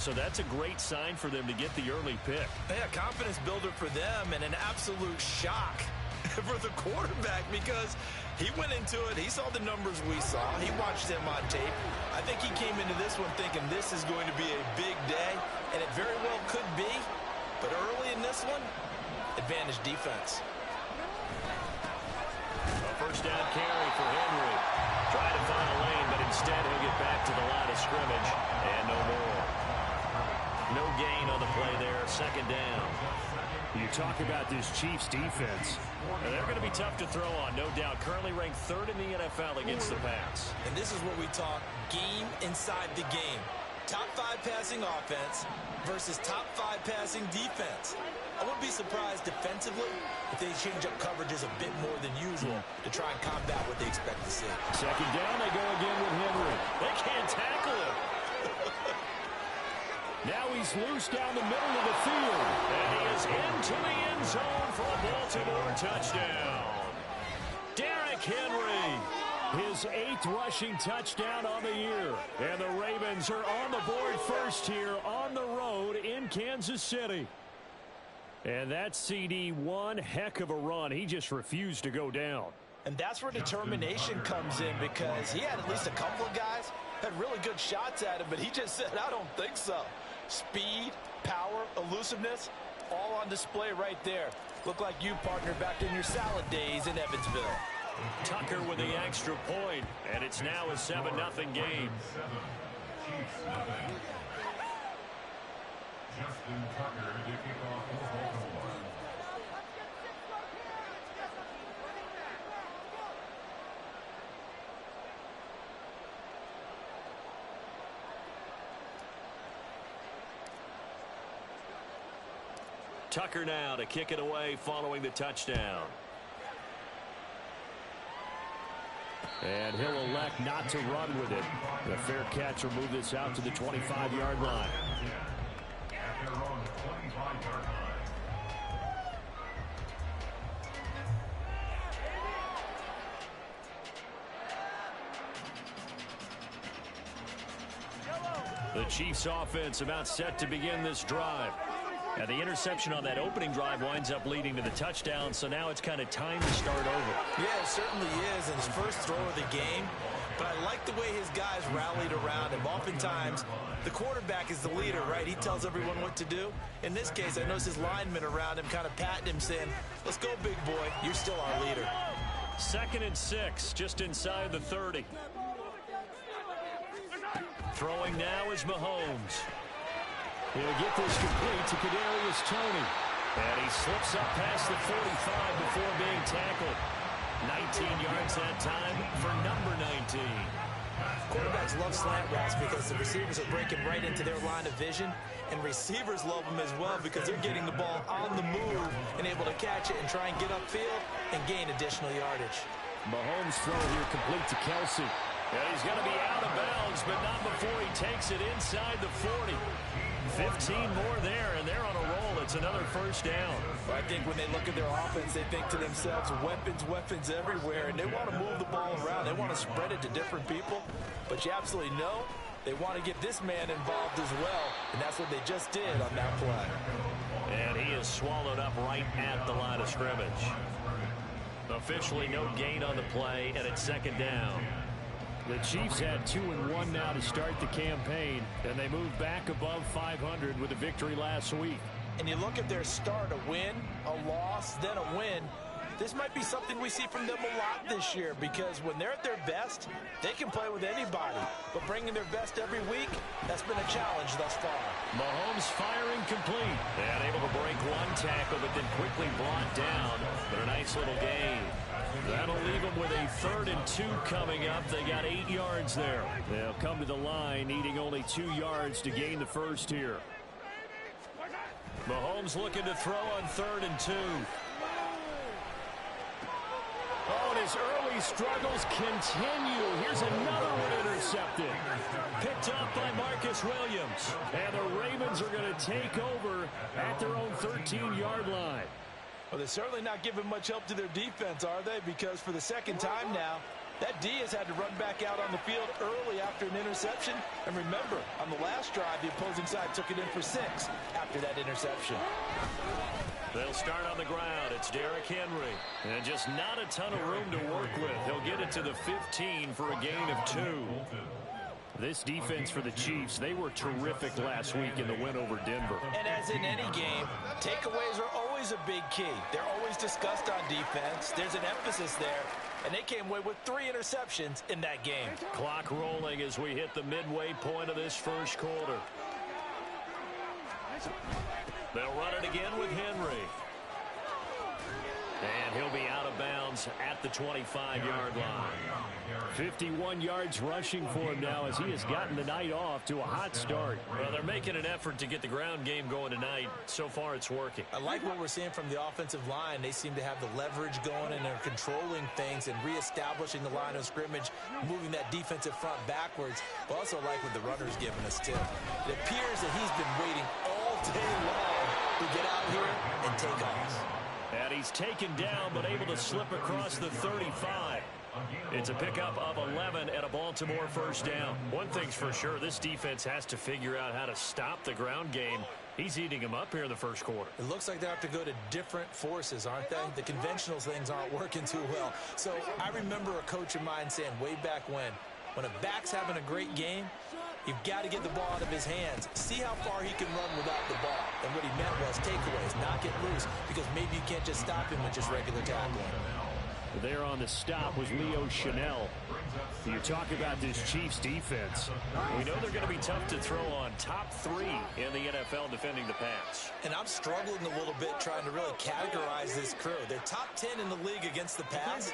So that's a great sign for them to get the early pick. Yeah, confidence builder for them and an absolute shock for the quarterback because he went into it. He saw the numbers we saw. He watched them on tape. I think he came into this one thinking this is going to be a big day, and it very well could be. But early in this one, advantage defense. A first down carry for Henry. Trying to find a lane, but instead he'll get back to the line of scrimmage. And no more. No gain on the play there. Second down. You talk about this Chiefs defense. They're going to be tough to throw on, no doubt. Currently ranked third in the NFL against the pass. And this is what we talk game inside the game. Top 5 passing offense versus top 5 passing defense. I wouldn't be surprised defensively if they change up coverages a bit more than usual to try and combat what they expect to see. Second down, they go again with Henry. They can't tackle him. Now he's loose down the middle of the field. And he is into the end zone for a Baltimore touchdown. Derrick Henry. His 8th rushing touchdown on the year. And the Ravens are on the board first here on the road in Kansas City. And that CD, one heck of a run. He just refused to go down. And that's where determination comes in because he had at least a couple of guys had really good shots at him, but he just said, I don't think so. Speed, power, elusiveness, all on display right there. Look like you, partner, back in your salad days in Evansville. Tucker with the extra point, and it's now a 7-0 game. Justin Tucker to kick off for Baltimore. Tucker now to kick it away following the touchdown. And he'll elect not to run with it. The fair catch will move this out to the 25-yard line. After on the 25-yard line. The Chiefs offense about set to begin this drive. And the interception on that opening drive winds up leading to the touchdown, so now it's kind of time to start over. Yeah, it certainly is in his first throw of the game. But I like the way his guys rallied around him. Oftentimes, the quarterback is the leader, right? He tells everyone what to do. In this case, I noticed his linemen around him kind of patting him, saying, let's go, big boy. You're still our leader. 2nd and 6, just inside the 30. Throwing now is Mahomes. He'll get this complete to Kadarius Toney. And he slips up past the 45 before being tackled. 19 yards that time for number 19. Quarterbacks love slant routes because the receivers are breaking right into their line of vision. And receivers love them as well because they're getting the ball on the move and able to catch it and try and get upfield and gain additional yardage. Mahomes' throw here complete to Kelsey. And he's going to be out of bounds, but not before he takes it inside the 40. 15 more there, and they're on a roll. It's another first down. Well, I think when they look at their offense, they think to themselves, weapons, weapons everywhere, and they want to move the ball around. They want to spread it to different people, but you absolutely know they want to get this man involved as well, and that's what they just did on that play. And he is swallowed up right at the line of scrimmage. Officially no gain on the play, and it's second down. The Chiefs had 2-1 now to start the campaign, and they moved back above 500 with a victory last week. And you look at their start, a win, a loss, then a win. This might be something we see from them a lot this year because when they're at their best, they can play with anybody. But bringing their best every week, that's been a challenge thus far. Mahomes firing complete. And able to break one tackle, but then quickly brought down. But a nice little gain. That'll leave them with a 3rd and 2 coming up. They got 8 yards there. They'll come to the line, needing only 2 yards to gain the first here. Mahomes looking to throw on 3rd and 2. Oh, and his early struggles continue. Here's another one intercepted. Picked up by Marcus Williams. And the Ravens are going to take over at their own 13-yard line. Well, they're certainly not giving much help to their defense, are they? Because for the second time now, That D has had to run back out on the field early after an interception. And remember, on the last drive, the opposing side took it in for 6 after that interception. They'll start on the ground. It's Derrick Henry. And just not a ton of room to work with. He'll get it to the 15 for a gain of 2. This defense for the Chiefs, they were terrific last week in the win over Denver. And as in any game, takeaways are always a big key. They're always discussed on defense. There's an emphasis there. And they came away with 3 interceptions in that game. Clock rolling as we hit the midway point of this first quarter. They'll run it again with Henry. And he'll be out of bounds at the 25-yard line. 51 yards rushing for him now as he has gotten the night off to a hot start. Well, they're making an effort to get the ground game going tonight. So far, it's working. I like what we're seeing from the offensive line. They seem to have the leverage going, and they're controlling things and reestablishing the line of scrimmage, moving that defensive front backwards. But also like what the runner's giving us, too. It appears that he's been waiting all day long to get out here and take off. And he's taken down, but able to slip across the 35. It's a pickup of 11 and a Baltimore first down. One thing's for sure, this defense has to figure out how to stop the ground game. He's eating them up here in the first quarter. It looks like they have to go to different forces, aren't they? The conventional things aren't working too well. So I remember a coach of mine saying way back when a back's having a great game, you've got to get the ball out of his hands. See how far he can run without the ball. And what he meant was takeaways, not get loose, because maybe you can't just stop him with just regular tackling. There on the stop was Leo Chanel. You talk about this Chiefs defense. We know they're going to be tough to throw on. Top 3 in the NFL defending the pass. And I'm struggling a little bit trying to really categorize this crew. They're top 10 in the league against the pass,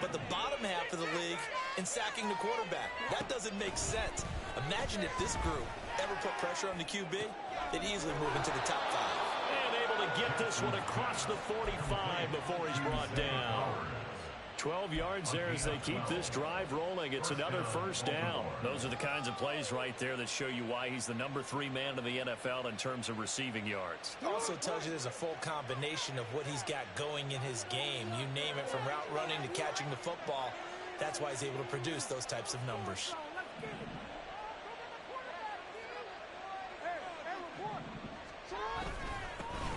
but the bottom half of the league in sacking the quarterback. That doesn't make sense. Imagine if this group ever put pressure on the QB, they'd easily move into the top 5. And able to get this one across the 45 before he's brought down. 12 yards there as they keep this drive rolling. It's another first down. Those are the kinds of plays right there that show you why he's the number 3 man in the NFL in terms of receiving yards. Also tells you there's a full combination of what he's got going in his game. You name it, from route running to catching the football. That's why he's able to produce those types of numbers.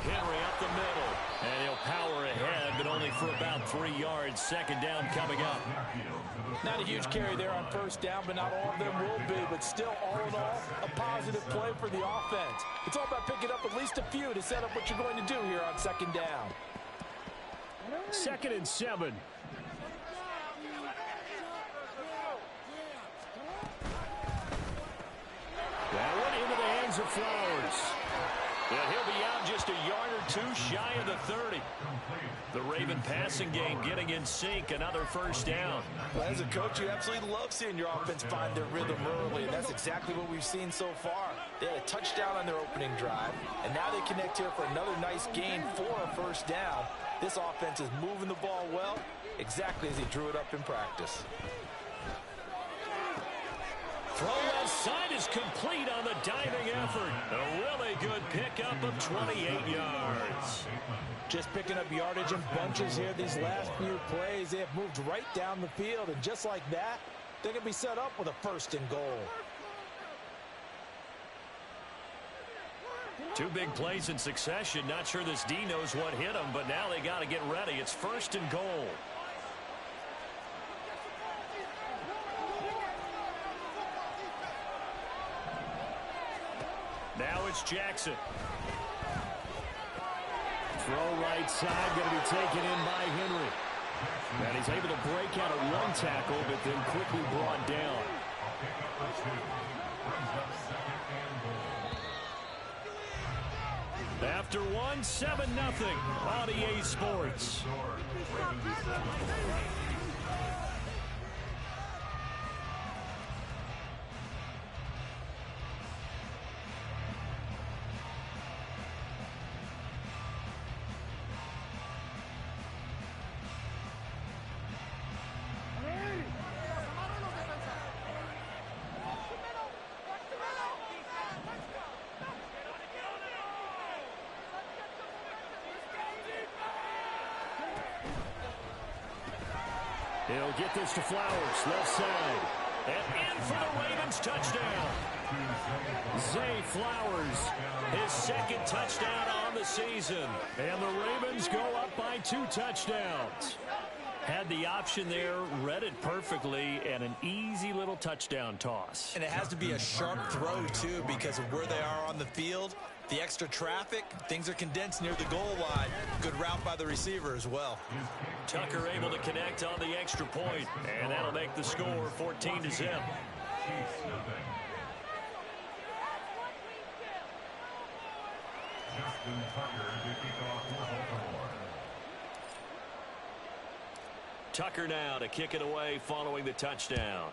Henry up the middle, and he'll power ahead, but only for about 3 yards. Second down coming up. Not a huge carry there on first down, but not all of them will be. But still, all in all, a positive play for the offense. It's all about picking up at least a few to set up what you're going to do here on second down. 2nd and 7. That one into the hands of Flowers. And he'll be out just a yard or 2 shy of the 30. The Raven passing game getting in sync. Another first down. Well, as a coach, you absolutely love seeing your offense find their rhythm early, and that's exactly what we've seen so far. They had a touchdown on their opening drive, and now they connect here for another nice gain for a first down. This offense is moving the ball well, exactly as he drew it up in practice. Throw left side is complete on the diving effort. A really good pickup of 28 yards. Just picking up yardage in bunches here these last few plays. They have moved right down the field, and just like that, they're going to be set up with a 1st and goal. 2 big plays in succession. Not sure this D knows what hit him, but now they got to get ready. It's 1st and goal. Now it's Jackson. Throw right side, going to be taken in by Henry. And he's able to break out of 1 tackle, but then quickly brought down. After 1, 7-0 on EA Sports. He'll get this to Flowers, left side. And in for the Ravens touchdown. Zay Flowers, his second touchdown on the season. And the Ravens go up by 2 touchdowns. Had the option there, read it perfectly, and an easy little touchdown toss. And it has to be a sharp throw, too, because of where they are on the field. The extra traffic, things are condensed near the goal line. Good route by the receiver as well. Tucker able to connect on the extra point, and that'll make the score 14-0. Tucker now to kick it away following the touchdown.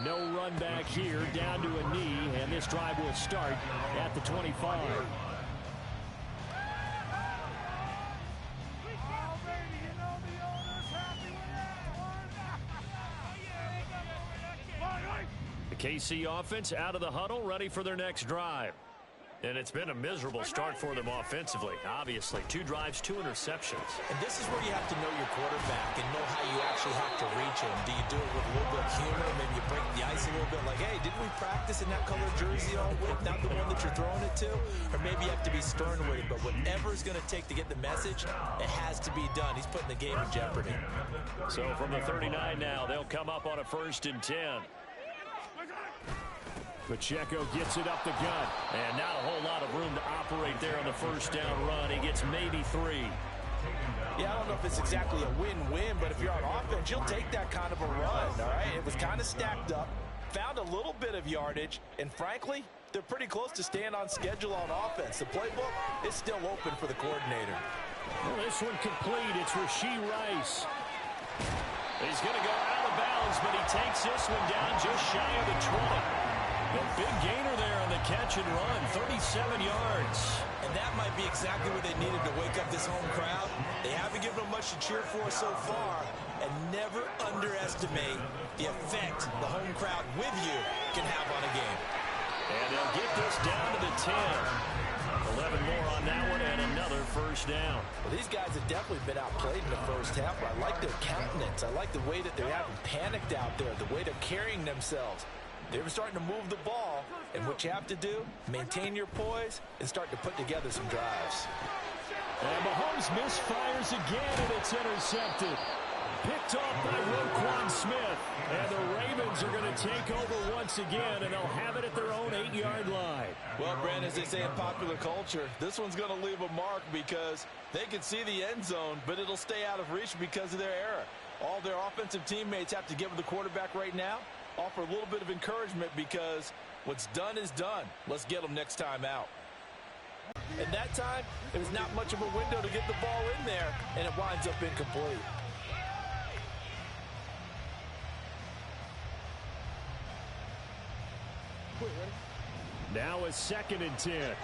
No run back here, down to a knee, and this drive will start at the 25. The KC offense out of the huddle, ready for their next drive. And it's been a miserable start for them offensively. Obviously, 2 drives, 2 interceptions. And this is where you have to know your quarterback and know how you actually have to reach him. Do you do it with a little bit of humor? Maybe you break the ice a little bit like, hey, didn't we practice in that color jersey all week? Not the one that you're throwing it to? Or maybe you have to be stern with it. But whatever it's going to take to get the message, it has to be done. He's putting the game in jeopardy. So from the 39 now, they'll come up on a 1st and 10. Pacheco gets it up the gut. And not a whole lot of room to operate there on the 1st down run. He gets maybe 3. Yeah, I don't know if it's exactly a win-win, but if you're on offense, you'll take that kind of a run, all right? It was kind of stacked up, found a little bit of yardage, and frankly, they're pretty close to staying on schedule on offense. The playbook is still open for the coordinator. Well, this one complete. It's Rashee Rice. He's going to go out of bounds, but he takes this one down just shy of the 20. A big gainer there on the catch and run, 37 yards. And that might be exactly what they needed to wake up this home crowd. They haven't given them much to cheer for so far. And never underestimate the effect the home crowd with you can have on a game. And they'll get this down to the 10. 11 more on that one and another 1st down. Well, these guys have definitely been outplayed in the 1st half. But I like their countenance. I like the way that they haven't panicked out there, the way they're carrying themselves. They were starting to move the ball, and what you have to do, maintain your poise and start to put together some drives. And Mahomes misfires again, and it's intercepted. Picked off by Roquan Smith. And the Ravens are going to take over once again, and they'll have it at their own 8-yard line. Well, Brandon, as they say in popular culture, this one's going to leave a mark because they can see the end zone, but it'll stay out of reach because of their error. All their offensive teammates have to give the quarterback right now, offer a little bit of encouragement because what's done is done. Let's get them next time out. And that time, there was not much of a window to get the ball in there, and it winds up incomplete. Now a 2nd and 10.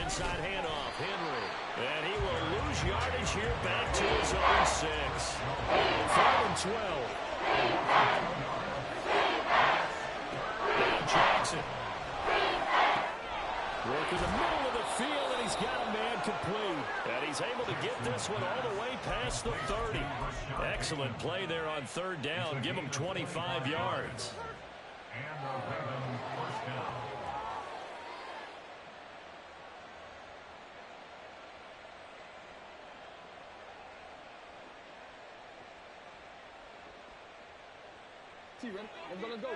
Inside handoff, Henry. And he will lose yardage here back to his own 6. 3rd and 12. Now Jackson. Work in the middle of the field, and he's got a man complete. And he's able to get this one all the way past the 30. Excellent play there on 3rd down. Give him 25 yards. And the Ravens 1st down. Let's go.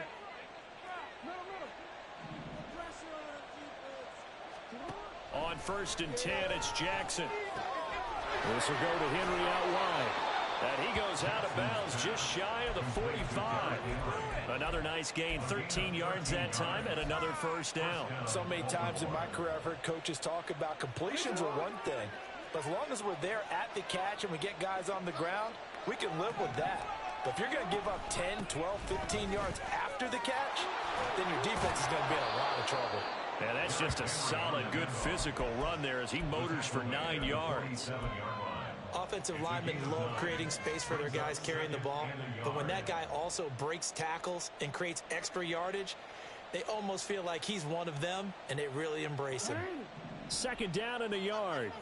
On 1st and 10, it's Jackson. This will go to Henry out wide. And he goes out of bounds just shy of the 45. Another nice gain, 13 yards that time, and another 1st down. So many times in my career I've heard coaches talk about completions are one thing. But as long as we're there at the catch and we get guys on the ground, we can live with that. But if you're going to give up 10, 12, 15 yards after the catch, then your defense is going to be in a lot of trouble. And that's just a solid, good physical run there as he motors for 9 yards. Offensive linemen love creating space for their guys carrying the ball. But when that guy also breaks tackles and creates extra yardage, They almost feel like he's one of them, and they really embrace him. Second down and a yard.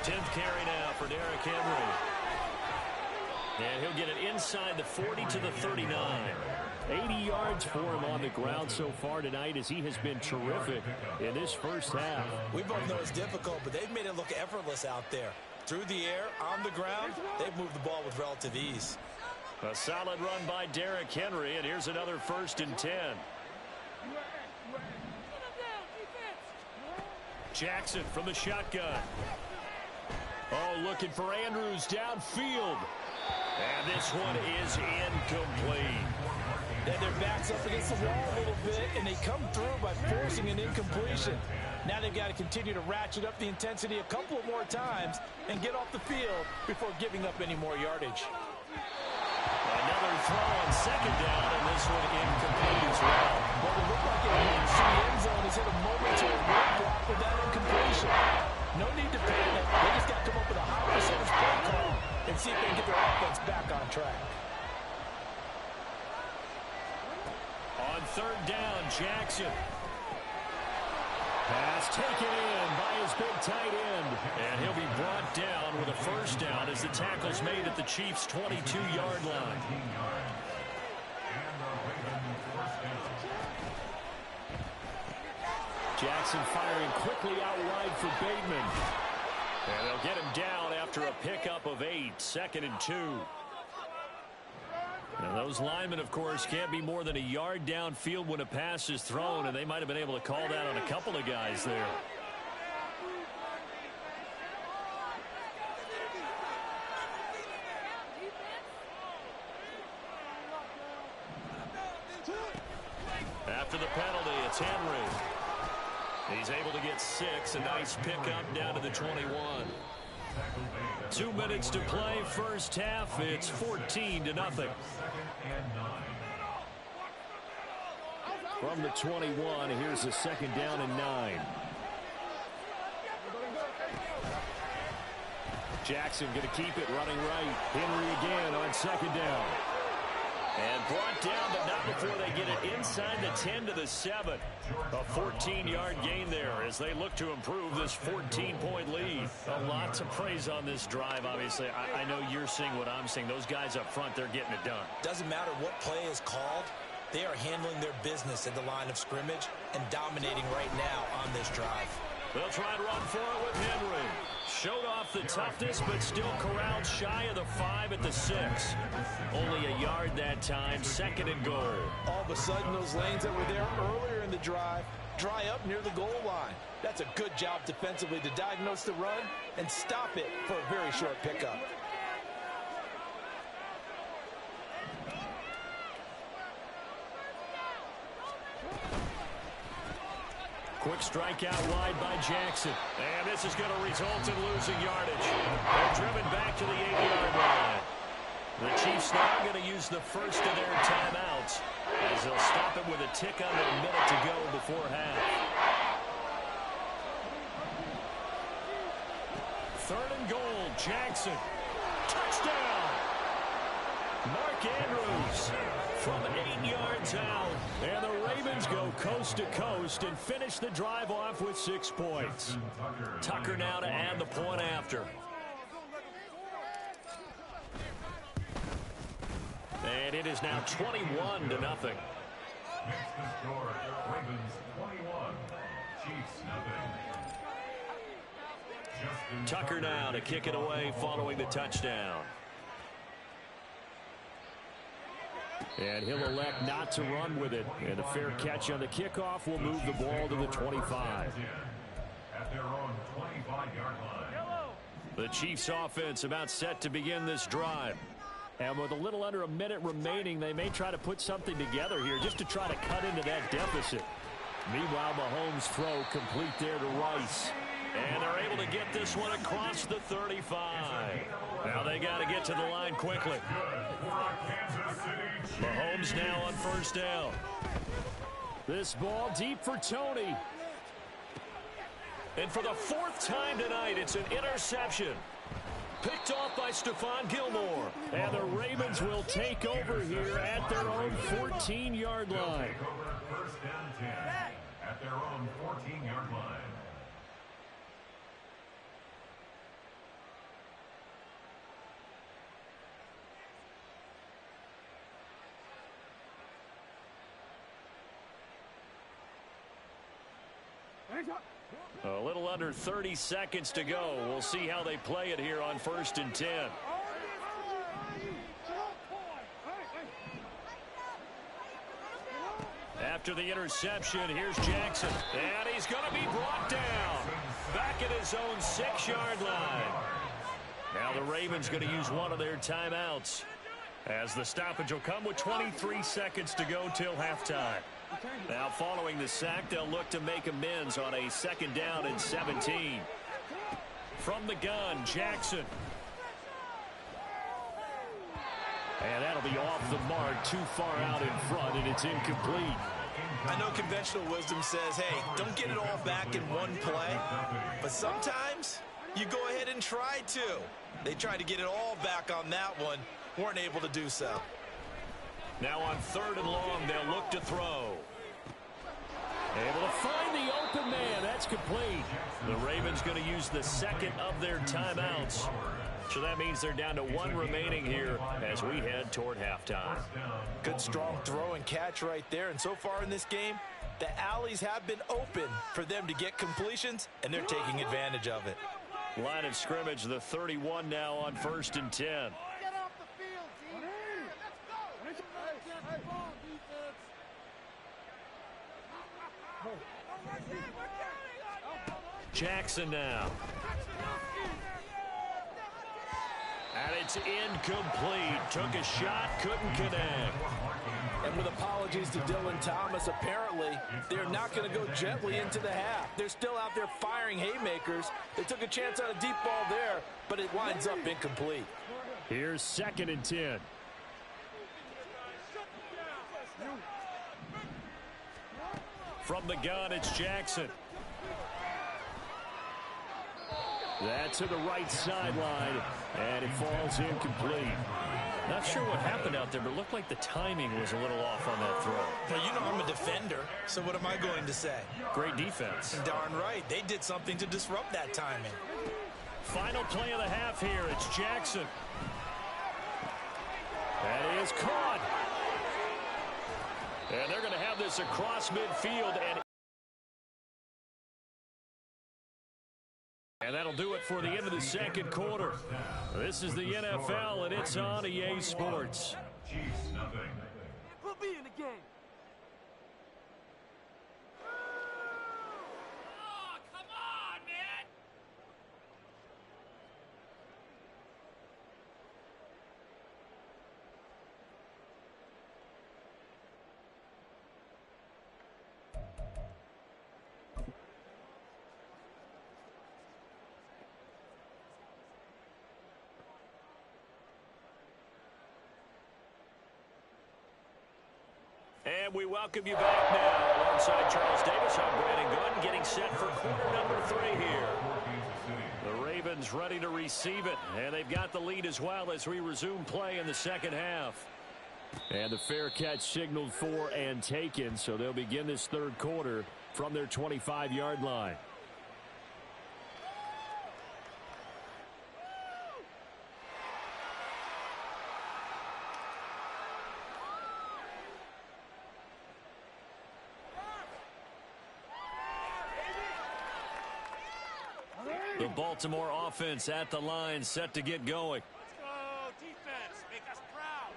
Tenth carry now for Derrick Henry. And he'll get it inside the 40 to the 39. 80 yards for him on the ground so far tonight as he has been terrific in this first half. We both know it's difficult, but they've made it look effortless out there. Through the air, on the ground, they've moved the ball with relative ease. A solid run by Derrick Henry, and here's another 1st and 10. Jackson from the shotgun. Oh, looking for Andrews downfield. And this one is incomplete. And their back's up against the wall a little bit, and they come through by forcing an incompletion. Now they've got to continue to ratchet up the intensity a couple of more times and get off the field before giving up any more yardage. Another throw on second down, and this one incomplete as well. Well, it looked like it hit the end zone. Has hit a momentary roadblock with that incompletion. No need to panic. They just got to come up with a high percentage play call and see if they can get their offense back on track. On third down, Jackson. Pass taken in by his big tight end. And he'll be brought down with a first down as the tackle's made at the Chiefs' 22-yard line. Jackson firing quickly out wide for Bateman. And they'll get him down after a pickup of 8, 2nd and 2. And those linemen, of course, can't be more than a yard downfield when a pass is thrown, and they might have been able to call that on a couple of guys there. After the penalty, it's Henry. He's able to get 6, a nice pickup down to the 21. 2 minutes to play, first half. It's 14-0. From the 21, here's a 2nd down and 9. Jackson going to keep it running right. Henry again on 2nd down. And brought down, but not before they get it inside the 10 to the 7. A 14-yard gain there as they look to improve this 14-point lead. A lot to praise on this drive, obviously. I know you're seeing what I'm seeing. Those guys up front, they're getting it done. Doesn't matter what play is called. They are handling their business at the line of scrimmage and dominating right now on this drive. They'll try and run for it with Henry. Showed off the toughness, but still corralled shy of the 5 at the 6. Only a yard that time, 2nd and goal. All of a sudden, those lanes that were there earlier in the drive dry up near the goal line. That's a good job defensively to diagnose the run and stop it for a very short pickup. Quick strike out wide by Jackson. And this is going to result in losing yardage. They're driven back to the 8-yard line. The Chiefs now going to use the first of their timeouts as they'll stop it with a tick under a minute to go before half. 3rd and goal, Jackson. Touchdown! Mark Andrews from 8 yards out. And the Ravens go coast to coast and finish the drive off with 6 points. Tucker now to add the point after. And it is now 21-0. Tucker now to kick it away following the touchdown. And he'll elect not to run with it. And a fair catch on the kickoff will move the ball to the 25. At their own 25-yard line. The Chiefs offense about set to begin this drive. And with a little under a minute remaining, they may try to put something together here just to try to cut into that deficit. Meanwhile, Mahomes' throw complete there to Rice. And they're able to get this one across the 35. Now they got to get to the line quickly. Mahomes now on first down. This ball deep for Tony. And for the 4th time tonight, it's an interception. Picked off by Stephon Gilmore. And the Ravens will take over here at their own 14-yard line. First and 10 at their own 14-yard line. A little under 30 seconds to go. We'll see how they play it here on 1st and 10. After the interception, here's Jackson. And he's going to be brought down. Back at his own 6-yard line. Now the Ravens going to use one of their timeouts, as the stoppage will come with 23 seconds to go till halftime. Now following the sack, they'll look to make amends on a 2nd down and 17. From the gun, Jackson. And that'll be off the mark, too far out in front, and it's incomplete. I know conventional wisdom says, hey, don't get it all back in one play. But sometimes you go ahead and try to. They tried to get it all back on that one. Weren't able to do so. Now on 3rd and long, they'll look to throw. Able to find the open man. That's complete. The Ravens going to use the 2nd of their timeouts. So that means they're down to 1 remaining here as we head toward halftime. Good strong throw and catch right there. And so far in this game, the alleys have been open for them to get completions, and they're taking advantage of it. Line of scrimmage, the 31 now on 1st and 10. Jackson now. And it's incomplete. Took a shot, couldn't connect. And with apologies to Dylan Thomas, apparently they're not going to go gently into the half. They're still out there firing haymakers. They took a chance on a deep ball there, but it winds up incomplete. Here's 2nd and 10. From the gun, it's Jackson. That's to the right sideline, and it falls incomplete. Not sure what happened out there, but it looked like the timing was a little off on that throw. Well, you know I'm a defender, so what am I going to say? Great defense. Darn right. They did something to disrupt that timing. Final play of the half here. It's Jackson. That is caught. And they're going to have this across midfield. And that'll do it for the end of the 2nd quarter. This is the NFL, and it's on EA Sports. Chiefs, nothing. We'll be in the game. Oh, come on, man! And we welcome you back now. Alongside Charles Davis, I'm Brandon Gooden, getting set for quarter number 3 here. The Ravens ready to receive it, and they've got the lead as well as we resume play in the 2nd half. And the fair catch signaled for and taken, so they'll begin this 3rd quarter from their 25-yard line. The Baltimore offense at the line, set to get going. Let's go, defense. Make us proud.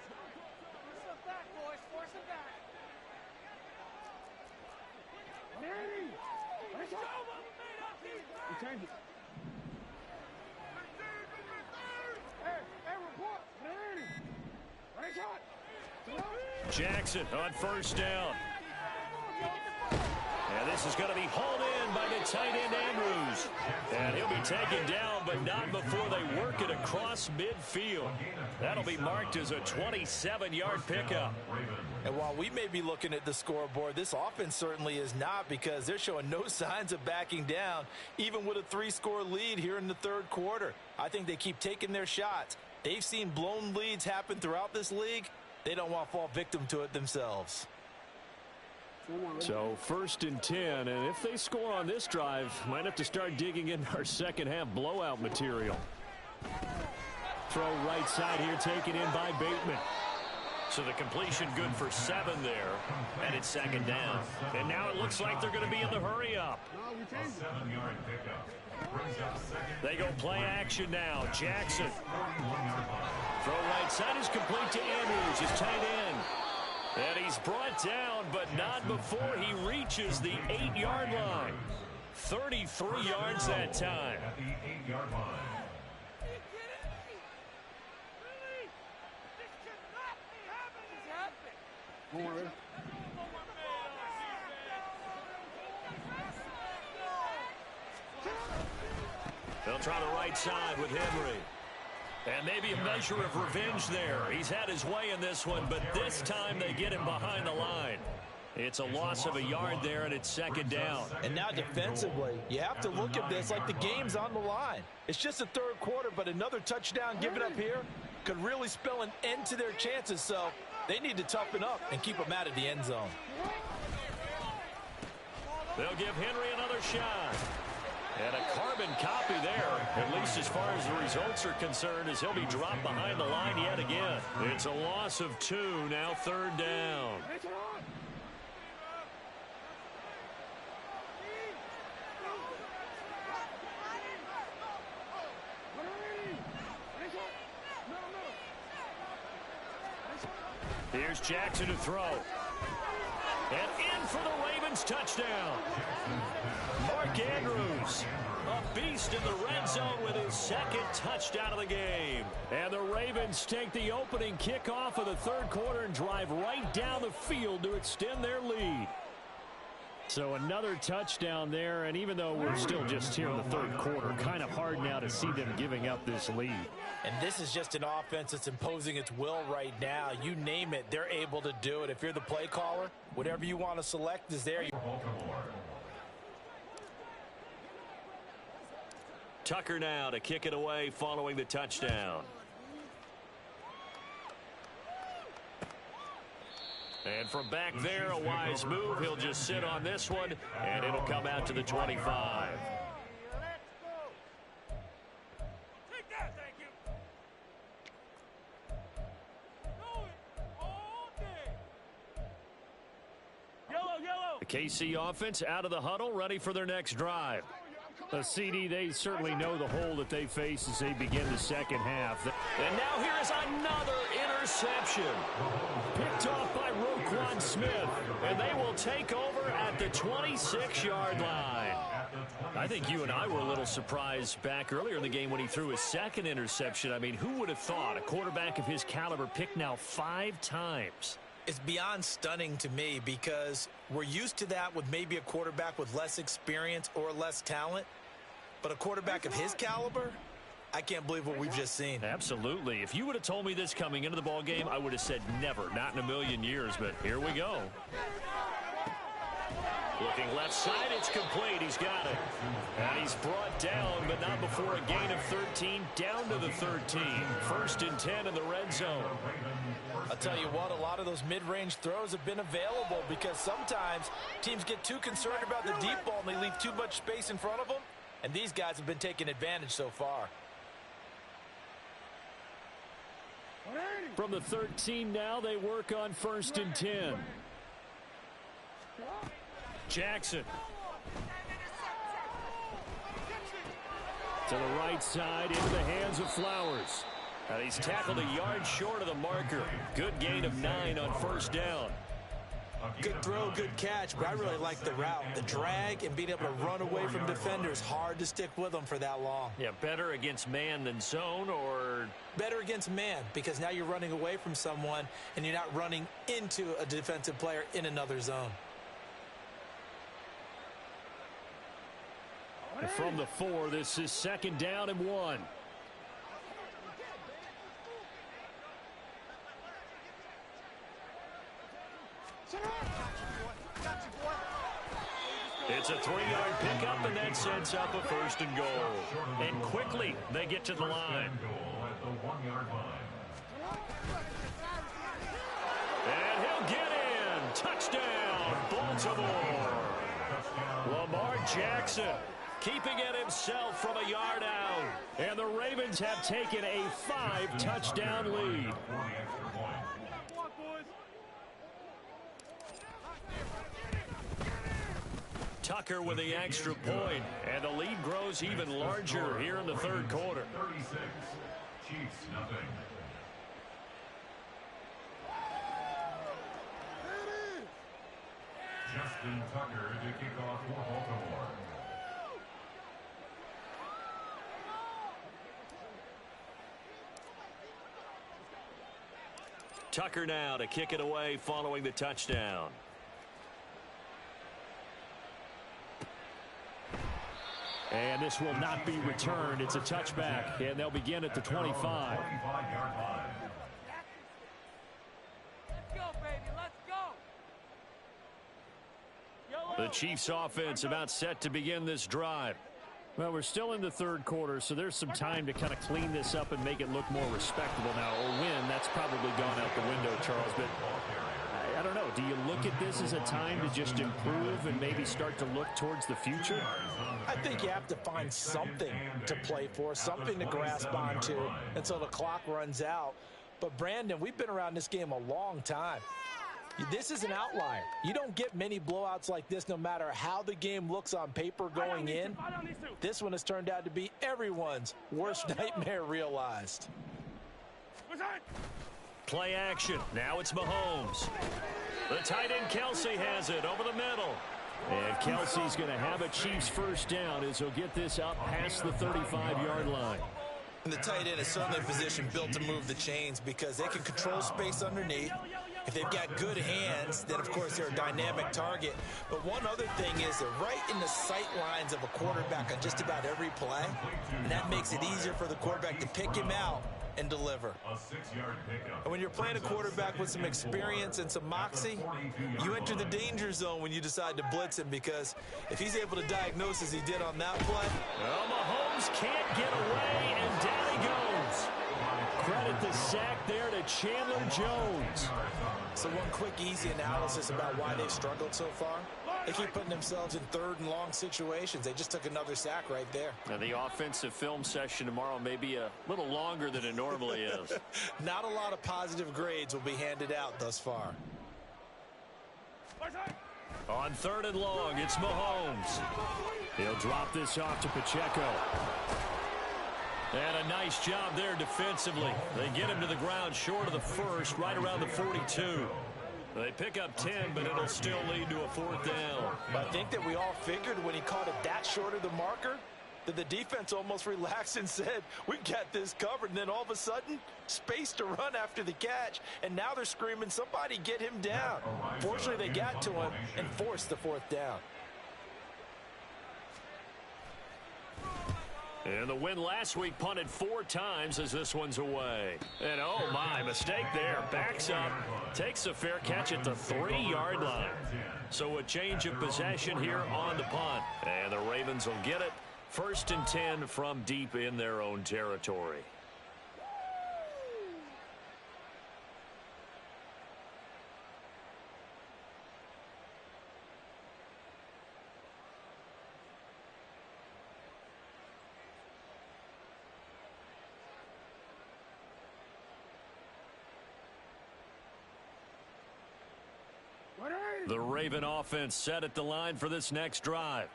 Force them back, boys. Force them back. Let's go. Change it. Hey, report. Jackson on 1st down. And this is going to be hauled in by the tight end Andrews. And he'll be taken down, but not before they work it across midfield. That'll be marked as a 27-yard pickup. And while we may be looking at the scoreboard, this offense certainly is not, because they're showing no signs of backing down, even with a 3-score lead here in the third quarter. I think they keep taking their shots. They've seen blown leads happen throughout this league. They don't want to fall victim to it themselves. So 1st and 10, and if they score on this drive, might have to start digging in our second half blowout material. Throw right side here, taken in by Bateman. So the completion good for 7 there, and it's 2nd down. And now it looks like they're going to be in the hurry up. They go play action now. Jackson. Throw right side is complete to Andrews, his tight end. And he's brought down, but not before he reaches the 8-yard line. 33 yards that time. At the 8-yard line. They'll try the right side with Henry. And maybe a measure of revenge there. He's had his way in this one, but this time they get him behind the line. It's a loss of a yard there, and it's 2nd down. And now defensively, you have to look at this like the game's on the line. It's just the third quarter, but another touchdown given up here could really spell an end to their chances. So they need to toughen up and keep them out of the end zone. They'll give Henry another shot. And a carbon copy there, at least as far as the results are concerned, as he'll be dropped behind the line yet again. It's a loss of 2, now 3rd down. Here's Jackson to throw. And in for the Ravens touchdown. Mark Andrews, a beast in the red zone with his 2nd touchdown of the game. And the Ravens take the opening kickoff of the third quarter and drive right down the field to extend their lead. So another touchdown there, and even though we're still just here in the third quarter, kind of hard now to see them giving up this lead. And this is just an offense that's imposing its will right now. You name it, they're able to do it. If you're the play caller, whatever you want to select is there. Tucker now to kick it away following the touchdown. And from back there, a wise move. He'll just sit on this one, and it'll come out to the 25. The KC offense out of the huddle, ready for their next drive. CD, they certainly know the hole that they face as they begin the second half. And now here is another interception. Picked off by Roquan Smith. And they will take over at the 26-yard line. I think you and I were a little surprised back earlier in the game when he threw his 2nd interception. I mean, who would have thought a quarterback of his caliber picked now 5 times? It's beyond stunning to me, because we're used to that with maybe a quarterback with less experience or less talent. But a quarterback of his caliber, I can't believe what we've just seen. Absolutely. If you would have told me this coming into the ball game, I would have said never, not in a million years. But here we go. Looking left side, it's complete. He's got it. And he's brought down, but not before a gain of 13, down to the 13. 1st and 10 in the red zone. I'll tell you what, a lot of those mid-range throws have been available, because sometimes teams get too concerned about the deep ball and they leave too much space in front of them. And these guys have been taking advantage so far. From the 13 now, they work on 1st and 10. Jackson. To the right side, into the hands of Flowers. And he's tackled a yard short of the marker. Good gain of 9 on 1st down. Good throw, good catch, but I really like the route. The drag and being able to run away from defenders, hard to stick with them for that long. Yeah, better against man than zone, or? Better against man, because now you're running away from someone and you're not running into a defensive player in another zone. From the 4, this is 2nd down and 1. It's a 3-yard pickup, and that sets up a 1st and goal. And quickly, they get to the line. And he'll get in. Touchdown, Baltimore. Lamar Jackson keeping it himself from a yard out. And the Ravens have taken a 5-touchdown lead. Tucker with the extra point, and the lead grows even larger here in the 3rd quarter. 36. Chiefs, nothing. Justin Tucker to kick off for Baltimore. Tucker now to kick it away following the touchdown. And this will not be returned. It's a touchback, and they'll begin at the 25. 25-yard line. Let's go, baby. Let's go. The Chiefs offense about set to begin this drive. Well, we're still in the 3rd quarter, so there's some time to kind of clean this up and make it look more respectable now. A win, that's probably gone out the window, Charles, but I don't know. Do you look at this as a time to just improve and maybe start to look towards the future? I think you have to find something to play for, something to grasp onto until the clock runs out. But, Brandon, we've been around this game a long time. This is an outlier. You don't get many blowouts like this no matter how the game looks on paper going in. This one has turned out to be everyone's worst nightmare realized. Play action. Now it's Mahomes. The tight end Kelsey has it over the middle. And Kelsey's going to have a Chiefs 1st down as he'll get this out past the 35-yard line. And the tight end is certainly a position built to move the chains because they can control space underneath. If they've got good hands, then, of course, they're a dynamic target. But one other thing is they're right in the sight lines of a quarterback on just about every play. And that makes it easier for the quarterback to pick him out and deliver. And when you're playing a quarterback with some experience and some moxie, you enter the danger zone when you decide to blitz him, because if he's able to diagnose as he did on that play. Well, Mahomes can't get away, and down he goes. Credit the sack there to Chandler Jones. So one quick, easy analysis about why they've struggled so far. They keep putting themselves in 3rd and long situations. They just took another sack right there. Now, the offensive film session tomorrow may be a little longer than it normally is. Not a lot of positive grades will be handed out thus far. On 3rd and long, it's Mahomes. He'll drop this off to Pacheco. And a nice job there defensively. They get him to the ground short of the 1st, right around the 42. They pick up 10, but it'll still lead to a 4th down. But I think that we all figured when he caught it that short of the marker that the defense almost relaxed and said, we've got this covered. And then all of a sudden, space to run after the catch. And now they're screaming, somebody get him down. Fortunately, they got to him and forced the 4th down. And the win last week punted 4 times as this one's away. And oh my, mistake there. Backs up, takes a fair catch at the 3-yard line. So a change of possession here on the punt. And the Ravens will get it. 1st and 10 from deep in their own territory. The Raven offense set at the line for this next drive.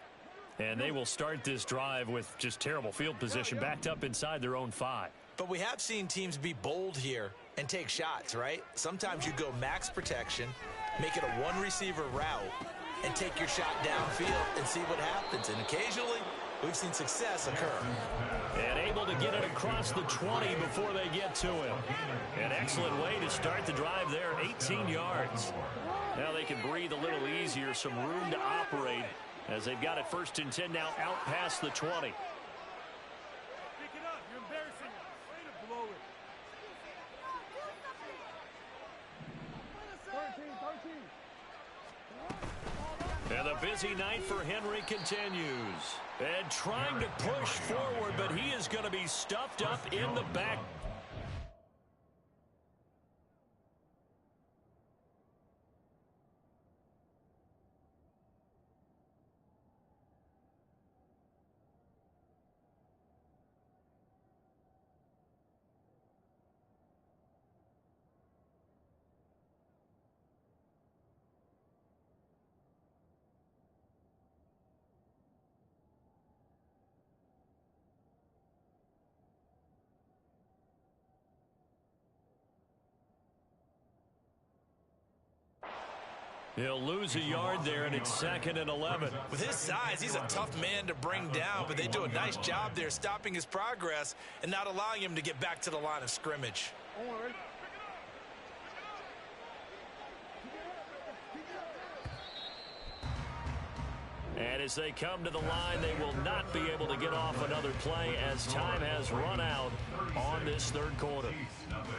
And they will start this drive with just terrible field position, backed up inside their own 5. But we have seen teams be bold here and take shots, right? Sometimes you go max protection, make it a one-receiver route, and take your shot downfield and see what happens. And occasionally, we've seen success occur. And able to get it across the 20 before they get to him. An excellent way to start the drive there, 18 yards. Now they can breathe a little easier, some room to operate as they've got it 1st and 10 now out past the 20. Pick it up. You're embarrassing us. Way to blow it. 13. And the busy night for Henry continues. And trying to push forward, but he is going to be stuffed up in the back. He'll lose a yard there, and it's 2nd and 11. With his size, he's a tough man to bring down, but they do a nice job there stopping his progress and not allowing him to get back to the line of scrimmage. And as they come to the line, they will not be able to get off another play as time has run out on this 3rd quarter.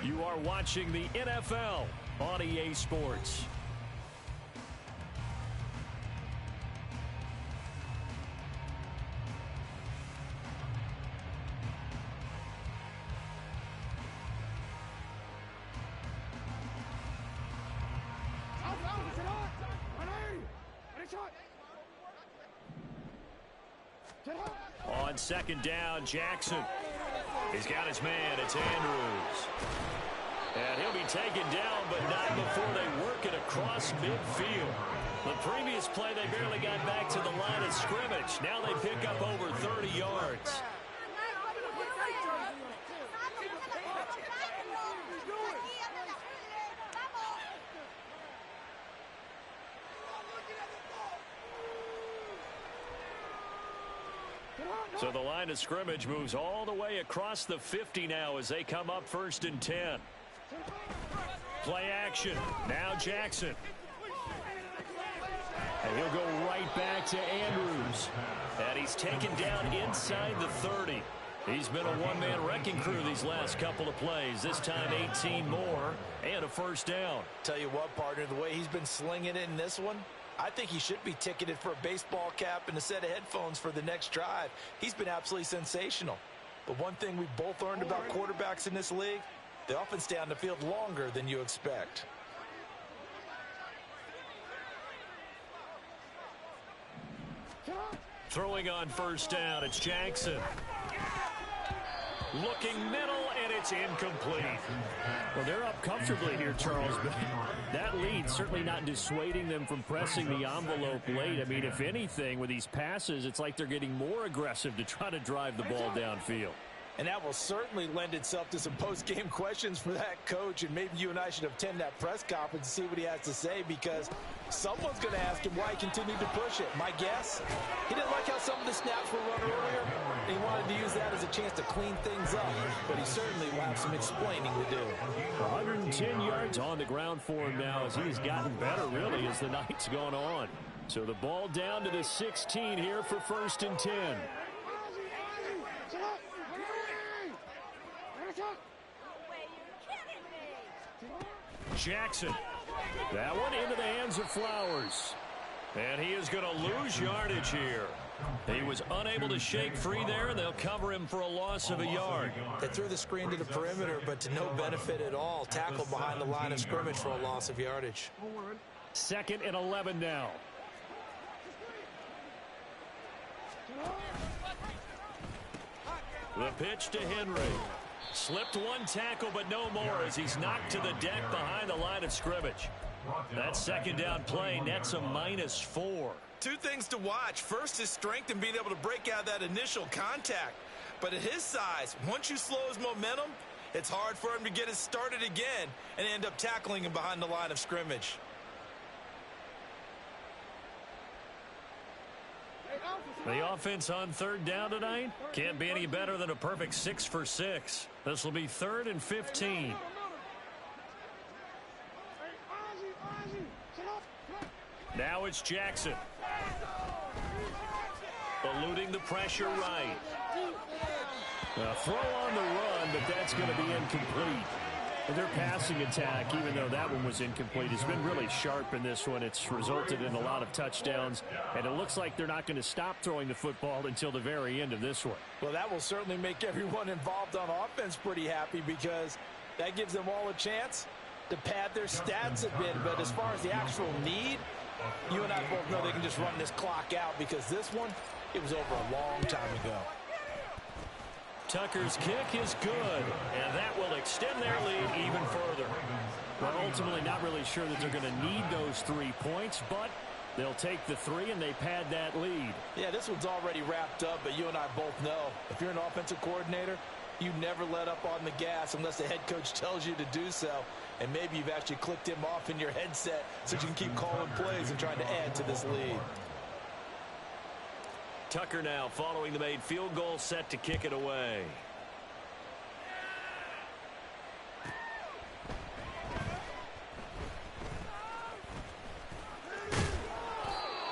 You are watching the NFL on EA Sports. On 2nd down, Jackson. He's got his man. It's Andrews. And he'll be taken down, but not before they work it across midfield. The previous play, they barely got back to the line of scrimmage. Now they pick up over 30 yards. So the line of scrimmage moves all the way across the 50 now as they come up 1st and 10. Play action. Now Jackson. And he'll go right back to Andrews. And he's taken down inside the 30. He's been a one-man wrecking crew these last couple of plays. This time 18 more and a 1st down. Tell you what, partner, the way he's been slinging it in this one, I think he should be ticketed for a baseball cap and a set of headphones for the next drive. He's been absolutely sensational. But one thing we've both learned about quarterbacks in this league, they often stay on the field longer than you expect. Throwing on 1st down, it's Jackson. Looking middle, and it's incomplete. Well, they're up comfortably here, Charles, but that lead certainly not dissuading them from pressing the envelope late. I mean, if anything, with these passes, it's like they're getting more aggressive to try to drive the ball downfield. And that will certainly lend itself to some post-game questions for that coach, and maybe you and I should attend that press conference and see what he has to say, because someone's going to ask him why he continued to push it. My guess, he didn't like how some of the snaps were run earlier, and he wanted to use that as a chance to clean things up, but he certainly will have some explaining to do. 110 yards on the ground for him now as he's gotten better, really, as the night's gone on. So the ball down to the 16 here for 1st and 10. Jackson. That one into the hands of Flowers. And he is going to lose yardage here. He was unable to shake free there, and they'll cover him for a loss of a yard. They threw the screen to the perimeter, but to no benefit at all. Tackled behind the line of scrimmage for a loss of yardage. 2nd and 11 now. The pitch to Henry. Slipped one tackle, but no more as he's knocked to the deck behind the line of scrimmage. That 2nd down play nets a -4. Two things to watch. First, his strength in being able to break out that initial contact. But at his size, once you slow his momentum, it's hard for him to get it started again and end up tackling him behind the line of scrimmage. The offense on 3rd down tonight can't be any better than a perfect 6 for 6. This will be 3rd and 15. Now it's Jackson. Eluding the pressure right. A throw on the run, but that's going to be incomplete. And their passing attack, even though that one was incomplete, has been really sharp in this one. It's resulted in a lot of touchdowns, and it looks like they're not going to stop throwing the football until the very end of this one. Well, that will certainly make everyone involved on offense pretty happy because that gives them all a chance to pad their stats a bit. But as far as the actual need, you and I both know they can just run this clock out because this one, it was over a long time ago. Tucker's kick is good, and that will extend their lead even further. Well, ultimately not really sure that they're going to need those 3 points, but they'll take the 3 and they pad that lead. Yeah, this one's already wrapped up, but you and I both know if you're an offensive coordinator, you never let up on the gas unless the head coach tells you to do so. And maybe you've actually clicked him off in your headset so you can keep calling plays and trying to add to this lead. Tucker now following the made field goal, set to kick it away.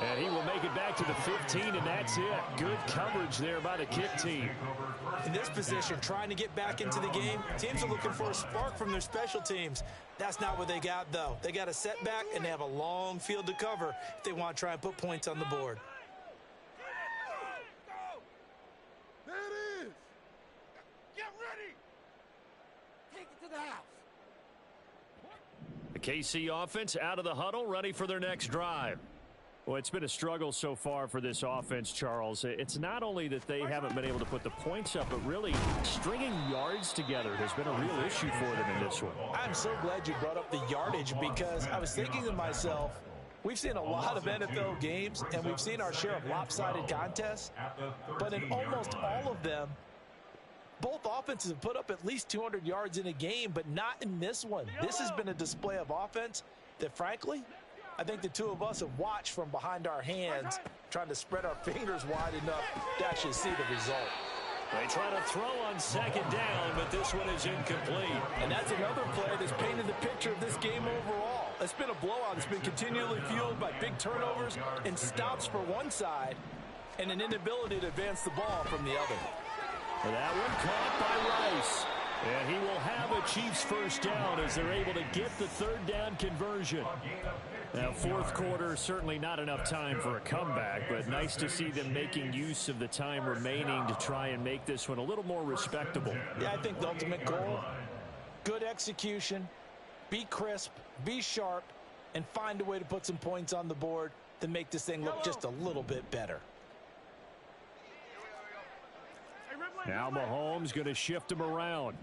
And he will make it back to the 15, and that's it. Good coverage there by the kick team. In this position, trying to get back into the game, teams are looking for a spark from their special teams. That's not what they got, though. They got a setback, and they have a long field to cover if they want to try and put points on the board. There it is. Get ready. Take it to the house. The KC offense out of the huddle, ready for their next drive. Well, it's been a struggle so far for this offense, Charles. It's not only that they haven't been able to put the points up, but really stringing yards together has been a real issue for them in this one. I'm so glad you brought up the yardage because I was thinking to myself, we've seen a lot of NFL games, and we've seen our share of lopsided contests, but in almost all of them, both offenses have put up at least 200 yards in a game, but not in this one. This has been a display of offense that, frankly, I think the two of us have watched from behind our hands, trying to spread our fingers wide enough to actually see the result. They try to throw on second down, but this one is incomplete. And that's another play that's painted the picture of this game overall. It's been a blowout. It's been continually fueled by big turnovers and stops for one side and an inability to advance the ball from the other. That one caught by Rice. And he will have a Chiefs first down as they're able to get the third down conversion. Now, fourth quarter, certainly not enough time for a comeback, but nice to see them making use of the time remaining to try and make this one a little more respectable. Yeah, I think the ultimate goal, good execution, be crisp, be sharp, and find a way to put some points on the board to make this thing look just a little bit better. Now Mahomes going to shift him around.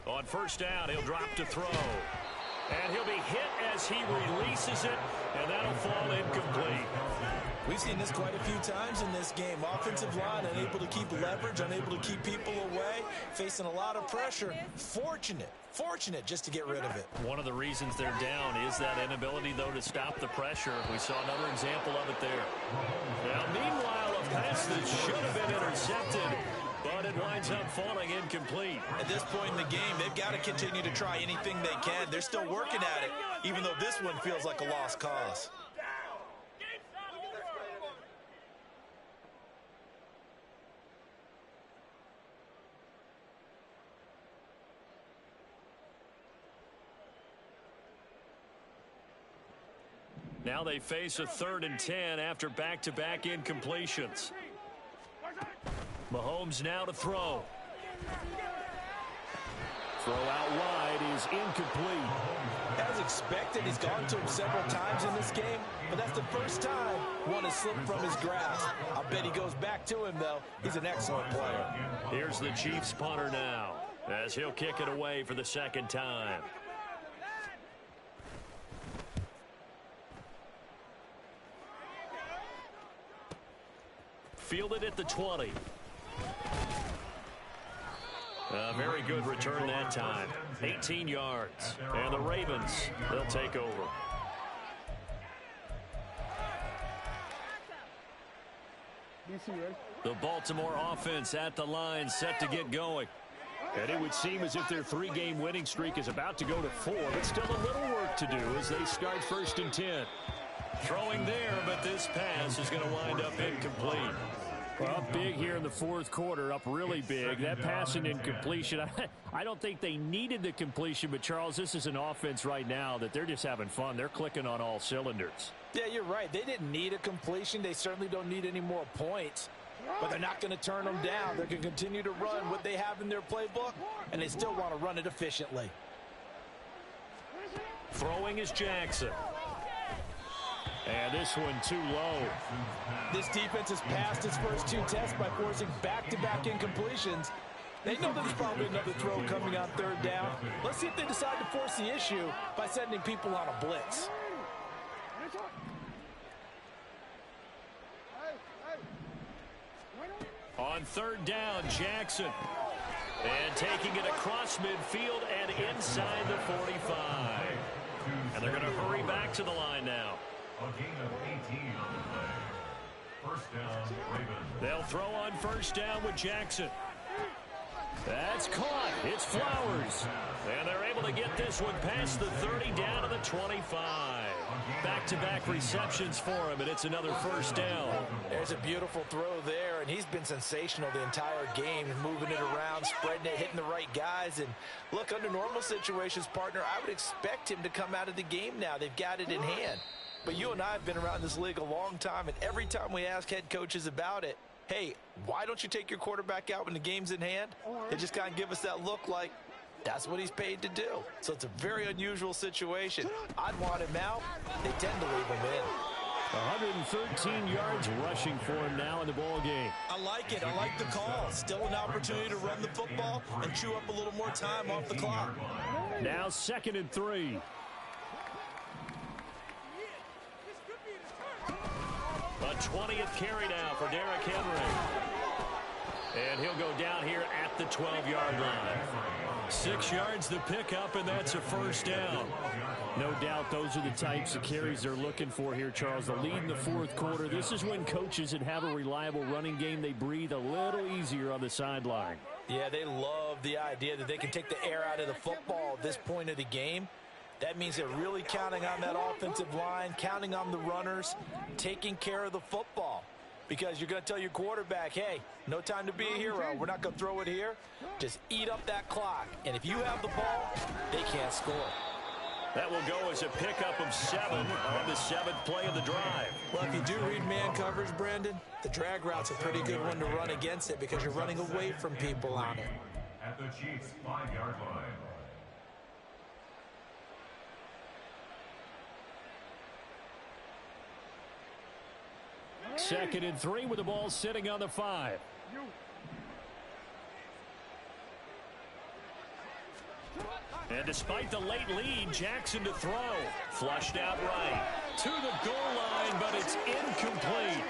On first down, he'll drop to throw. And he'll be hit as he releases it, and that'll fall incomplete. We've seen this quite a few times in this game. Offensive line unable to keep leverage, unable to keep people away, facing a lot of pressure. Fortunate just to get rid of it. One of the reasons they're down is that inability, though, to stop the pressure. We saw another example of it there. Now, meanwhile, a pass that should have been intercepted, but it winds up falling incomplete. At this point in the game, they've got to continue to try anything they can. They're still working at it, even though this one feels like a lost cause. Now they face a 3rd and 10 after back-to-back incompletions. Mahomes now to throw. Throw out wide is incomplete. As expected, he's gone to him several times in this game, but that's the first time one has slipped from his grasp. I bet he goes back to him, though. He's an excellent player. Here's the Chiefs punter now, as he'll kick it away for the second time. Fielded at the 20. A very good return that time. 18 yards. And the Ravens, they'll take over. The Baltimore offense at the line, set to get going. And it would seem as if their 3-game winning streak is about to go to 4, but still a little work to do as they start 1st and 10. Throwing there, but this pass is going to wind up incomplete. Well, up big here in the fourth quarter, up really big. That pass and incompletion, I don't think they needed the completion, but, Charles, this is an offense right now that they're just having fun. They're clicking on all cylinders. Yeah, you're right. They didn't need a completion. They certainly don't need any more points, but they're not going to turn them down. They're going to continue to run what they have in their playbook, and they still want to run it efficiently. Throwing is Jackson. And this one too low. This defense has passed its first two tests by forcing back-to-back incompletions. They know there's probably another throw coming on third down. Let's see if they decide to force the issue by sending people on a blitz. On third down, Jackson. And taking it across midfield and inside the 45. And they're going to hurry back to the line now. A gain of 18 on the play. First down, Ravens. They'll throw on first down with Jackson. That's caught. It's Flowers. And they're able to get this one past the 30 down to the 25. Back-to-back receptions for him, and it's another first down. There's a beautiful throw there, and he's been sensational the entire game, moving it around, spreading it, hitting the right guys. And look, under normal situations, partner, I would expect him to come out of the game now. They've got it in hand. But you and I have been around this league a long time, and every time we ask head coaches about it, hey, why don't you take your quarterback out when the game's in hand? They just kind of give us that look like that's what he's paid to do. So it's a very unusual situation. I'd want him out. They tend to leave him in. 113 yards rushing for him now in the ball game. I like it. I like the call. Still an opportunity to run the football and chew up a little more time off the clock. Now 2nd and 3. A 20th carry now for Derrick Henry. And he'll go down here at the 12-yard line. 6 yards the pickup, and that's a first down. No doubt those are the types of carries they're looking for here, Charles. The lead in the fourth quarter. This is when coaches that have a reliable running game, they breathe a little easier on the sideline. Yeah, they love the idea that they can take the air out of the football at this point of the game. That means they're really counting on that offensive line, counting on the runners, taking care of the football. Because you're going to tell your quarterback, hey, no time to be a hero. We're not going to throw it here. Just eat up that clock. And if you have the ball, they can't score. That will go as a pickup of 7 on the 7th play of the drive. Well, if you do read man coverage, Brandon, the drag route's a pretty good one to run against it because you're running away from people on it. At the Chiefs' 5-yard line. 2nd and 3 with the ball sitting on the 5. And despite the late lead, Jackson to throw. Flushed out right. To the goal line, but it's incomplete.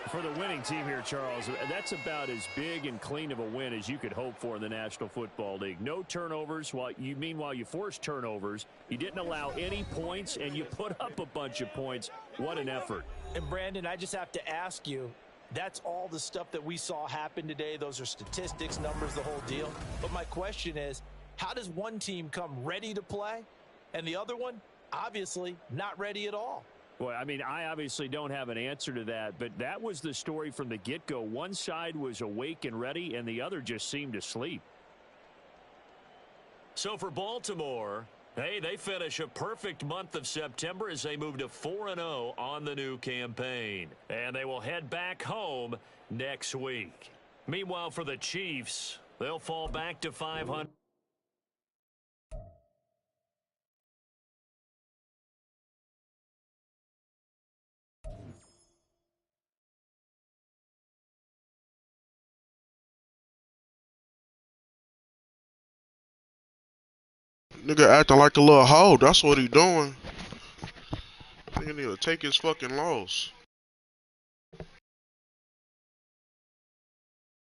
For the winning team here, Charles, that's about as big and clean of a win as you could hope for in the National Football League. No turnovers. Meanwhile, you forced turnovers. You didn't allow any points, and you put up a bunch of points. What an effort. And, Brandon, I just have to ask you, that's all the stuff that we saw happen today. Those are statistics, numbers, the whole deal. But my question is, how does one team come ready to play, and the other one, obviously, not ready at all? Well, I mean, I obviously don't have an answer to that, but that was the story from the get-go. One side was awake and ready, and the other just seemed asleep. So for Baltimore, hey, they finish a perfect month of September as they move to 4-0 on the new campaign. And they will head back home next week. Meanwhile, for the Chiefs, they'll fall back to 500. Nigga acting like a little hoe. That's what he doing. Nigga need to take his fucking loss.